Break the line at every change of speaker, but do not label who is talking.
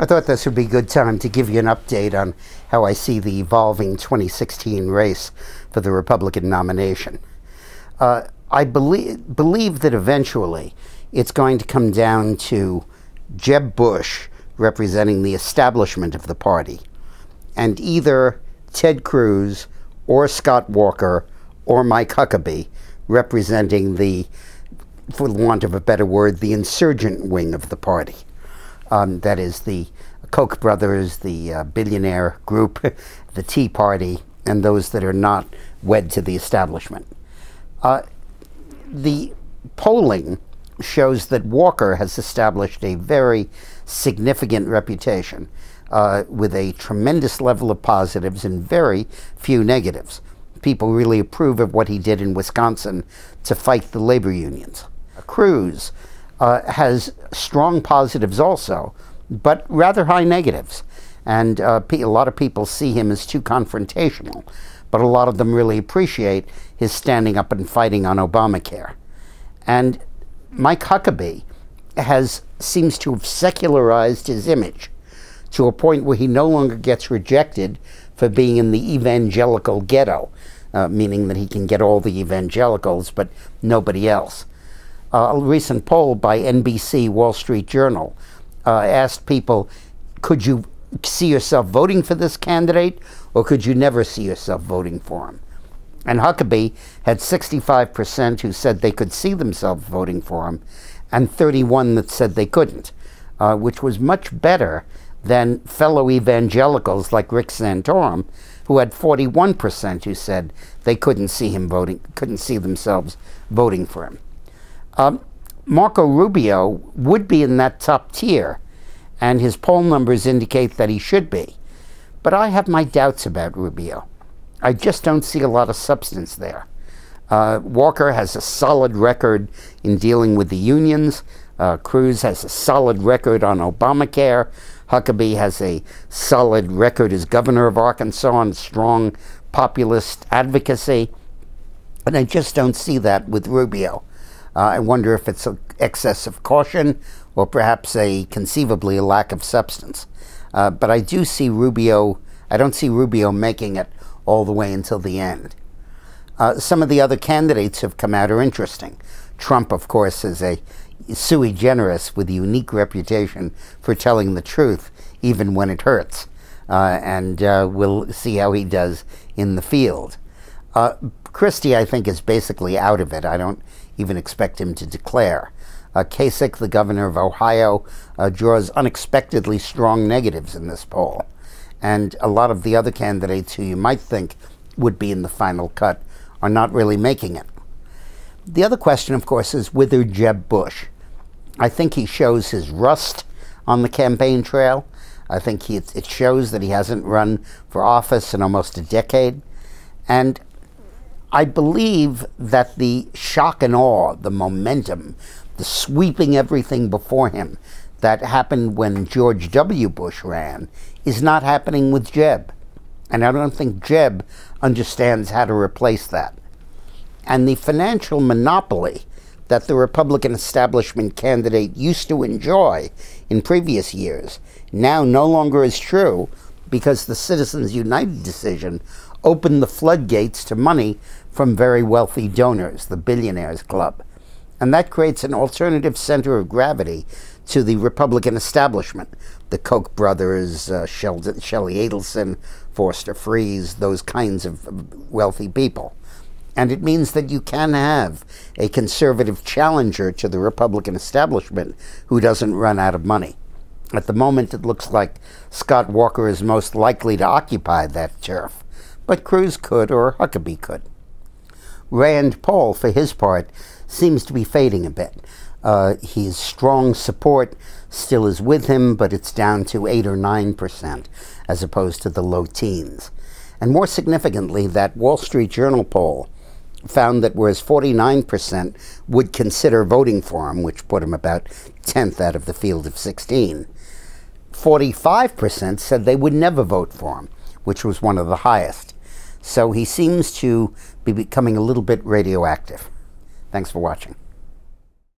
thought this would be a good time to give you an update on how I see the evolving 2016 race for the Republican nomination. I believe that eventually it's going to come down to Jeb Bush representing the establishment of the party, and either Ted Cruz or Scott Walker or Mike Huckabee representing the, for want of a better word, the insurgent wing of the party. That is the Koch brothers, the billionaire group, the Tea Party, and those that are not wed to the establishment. The polling shows that Walker has established a very significant reputation with a tremendous level of positives and very few negatives. People really approve of what he did in Wisconsin to fight the labor unions. Cruz has strong positives also, but rather high negatives. And a lot of people see him as too confrontational, but a lot of them really appreciate his standing up and fighting on Obamacare. And Mike Huckabee seems to have secularized his image to a point where he no longer gets rejected for being in the evangelical ghetto, meaning that he can get all the evangelicals but nobody else. A recent poll by NBC Wall Street Journal asked people, could you see yourself voting for this candidate, or could you never see yourself voting for him? And Huckabee had 65% who said they could see themselves voting for him, and 31% that said they couldn't, which was much better than fellow evangelicals like Rick Santorum, who had 41% who said they couldn't see themselves voting for him. Marco Rubio would be in that top tier, and his poll numbers indicate that he should be. But I have my doubts about Rubio. I just don't see a lot of substance there. Walker has a solid record in dealing with the unions. Cruz has a solid record on Obamacare. Huckabee has a solid record as governor of Arkansas on strong populist advocacy. And I just don't see that with Rubio. I wonder if it's an excess of caution or perhaps conceivably a lack of substance. But I do see Rubio, I don't see Rubio making it all the way until the end. Some of the other candidates who have come out are interesting. Trump, of course, is a sui generis with a unique reputation for telling the truth, even when it hurts. And we'll see how he does in the field. Christie, I think, is basically out of it. I don't even expect him to declare. Kasich, the governor of Ohio, draws unexpectedly strong negatives in this poll. And a lot of the other candidates who you might think would be in the final cut are not really making it. The other question, of course, is whether Jeb Bush. I think he shows his rust on the campaign trail. I think it shows that he hasn't run for office in almost a decade. And I believe that the shock and awe, the momentum, the sweeping everything before him that happened when George W. Bush ran is not happening with Jeb. And I don't think Jeb understands how to replace that. And the financial monopoly that the Republican establishment candidate used to enjoy in previous years now no longer is true, because the Citizens United decision opened the floodgates to money from very wealthy donors, the Billionaires Club. And that creates an alternative center of gravity to the Republican establishment, the Koch brothers, Shelley Adelson, Forster Freeze, those kinds of wealthy people. And it means that you can have a conservative challenger to the Republican establishment who doesn't run out of money. At the moment, it looks like Scott Walker is most likely to occupy that turf, but Cruz could, or Huckabee could. Rand Paul, for his part, seems to be fading a bit. His strong support still is with him, but it's down to 8 or 9%, as opposed to the low teens. And more significantly, that Wall Street Journal poll found that whereas 49% would consider voting for him, which put him about 10th out of the field of 16, 45% said they would never vote for him, which was one of the highest. So he seems to be becoming a little bit radioactive. Thanks for watching.